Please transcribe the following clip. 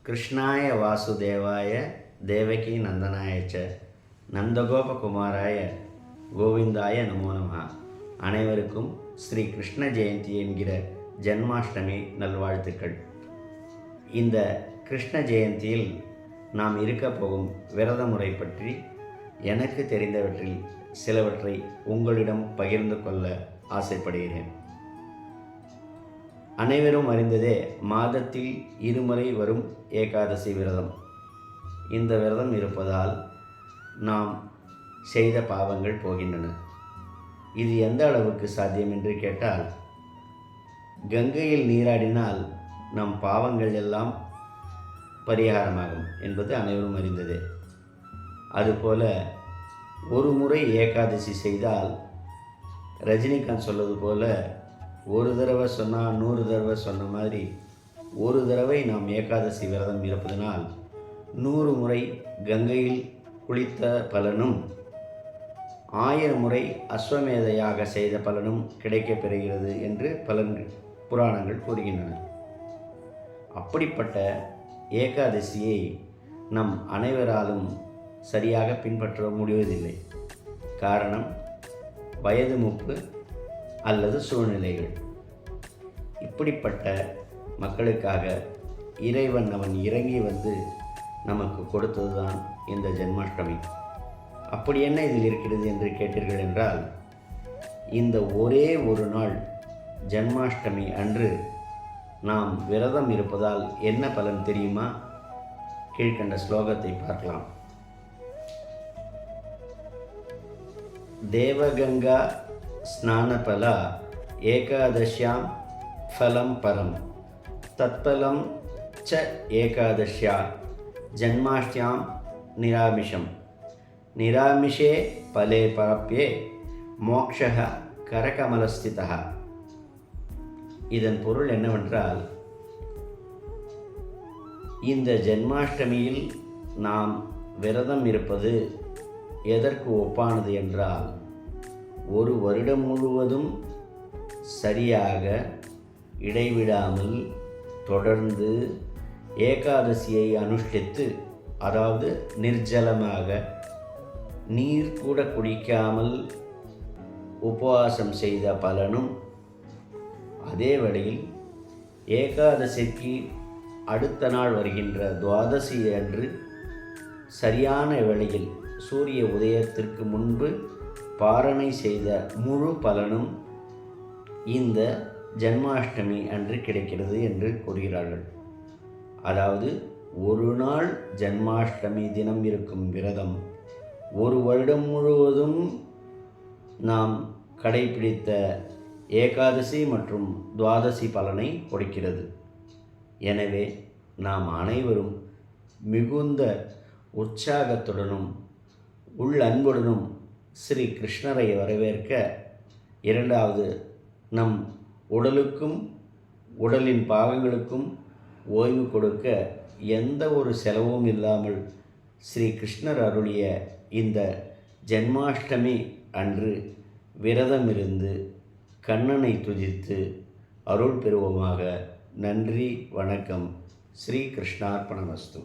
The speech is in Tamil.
கிருஷ்ணாய வாசுதேவாய தேவகி நந்தனாய ச நந்தகோபகுமாராய கோவிந்தாய நமோ நம. அனைவருக்கும் ஸ்ரீ கிருஷ்ண ஜெயந்தி என்கிற ஜென்மாஷ்டமி நல்வாழ்த்துக்கள். இந்த கிருஷ்ண ஜெயந்தியில் நாம் இருக்க போகும் விரத முறை பற்றி எனக்கு தெரிந்தவற்றில் சிலவற்றை உங்களிடம் பகிர்ந்து கொள்ள ஆசைப்படுகிறேன். அனைவரும் அறிந்ததே மாதத்தில் இருமுறை வரும் ஏகாதசி விரதம். இந்த விரதம் இருப்பதால் நாம் செய்த பாவங்கள் போகின்றன. இது எந்த அளவுக்கு சாத்தியம் என்று கேட்டால், கங்கையில் நீராடினால் நம் பாவங்கள் எல்லாம் பரிகாரமாகும் என்பது அனைவரும் அறிந்ததே. அதுபோல ஒரு முறை ஏகாதசி செய்தால், ரஜினிகாந்த் சொல்வது போல ஒரு தடவை சொன்னால் 100 தடவை சொன்ன மாதிரி ஒரு தடவை நாம் ஏகாதசி விரதம் இருப்பதனால் 100 முறை கங்கையில் குளித்த பலனும் 1000 முறை அஸ்வமேத யாக செய்த பலனும் கிடைக்கப் பெறுகிறது என்று புராணங்கள் கூறுகின்றன. அப்படிப்பட்ட ஏகாதசியை நம் அனைவராலும் சரியாக பின்பற்ற முடிவதில்லை. காரணம் வயது மூப்பு அல்லது சூழ்நிலைகள். இப்படிப்பட்ட மக்களுக்காக இறைவன் அவன் இறங்கி வந்து நமக்கு கொடுத்தது தான் இந்த ஜென்மாஷ்டமி. அப்படி என்ன இதில் இருக்கிறது என்று கேட்டீர்கள் என்றால், இந்த ஒரே ஒரு நாள் ஜென்மாஷ்டமி அன்று நாம் விரதம் இருப்பதால் என்ன பலன் தெரியுமா? கீழ்கண்ட ஸ்லோகத்தை பார்க்கலாம். தேவகங்கா ஸ்நானபல ஏகாதஷ்யாம் ஃபலம் பரம் தத்பலம் ச ஏகாதஷ்யா ஜன்மாஷ்டியாம் நிராமிஷம் நிராமிஷே பலே பரப்யே மோக்ஷः கரகமலஸ்திதः. இதன் பொருள் என்னவென்றால், இந்த ஜென்மாஷ்டமியில் நாம் விரதம் இருப்பது எதற்கு ஒப்பானது என்றால், ஒரு வருடம் முழுவதும் சரியாக இடைவிடாமல் தொடர்ந்து ஏகாதசியை அனுஷ்டித்து, அதாவது நிர்ஜலமாக நீர் கூட குடிக்காமல் உபவாசம் செய்த பலனும், அதே வேளையில் ஏகாதசிக்கு அடுத்த நாள் வருகின்ற துவாதசி அன்று சரியான வேளையில் சூரிய உதயத்திற்கு முன்பு பாரணை செய்த முழு பலனும் இந்த ஜென்மாஷ்டமி அன்று கிடைக்கிறது என்று கூறுகிறார்கள். அதாவது ஒரு நாள் ஜென்மாஷ்டமி தினம் இருக்கும் விரதம் ஒரு வருடம் முழுவதும் நாம் கடைபிடித்த ஏகாதசி மற்றும் துவாதசி பலனை கொடுக்கிறது. எனவே நாம் அனைவரும் மிகுந்த உற்சாகத்துடனும் உள்ளன்புடனும் ஸ்ரீ கிருஷ்ணரை வரவேற்க, இரண்டாவது நம் உடலுக்கும் உடலின் பாகங்களுக்கும் ஓய்வு கொடுக்க எந்த ஒரு செலவும் இல்லாமல் ஸ்ரீ கிருஷ்ணர் அருளிய இந்த ஜென்மாஷ்டமி அன்று விரதம் இருந்து கண்ணனை துதித்து அருள் பெறுவோமாக. நன்றி, வணக்கம். ஸ்ரீ கிருஷ்ணார்ப்பணமஸ்து.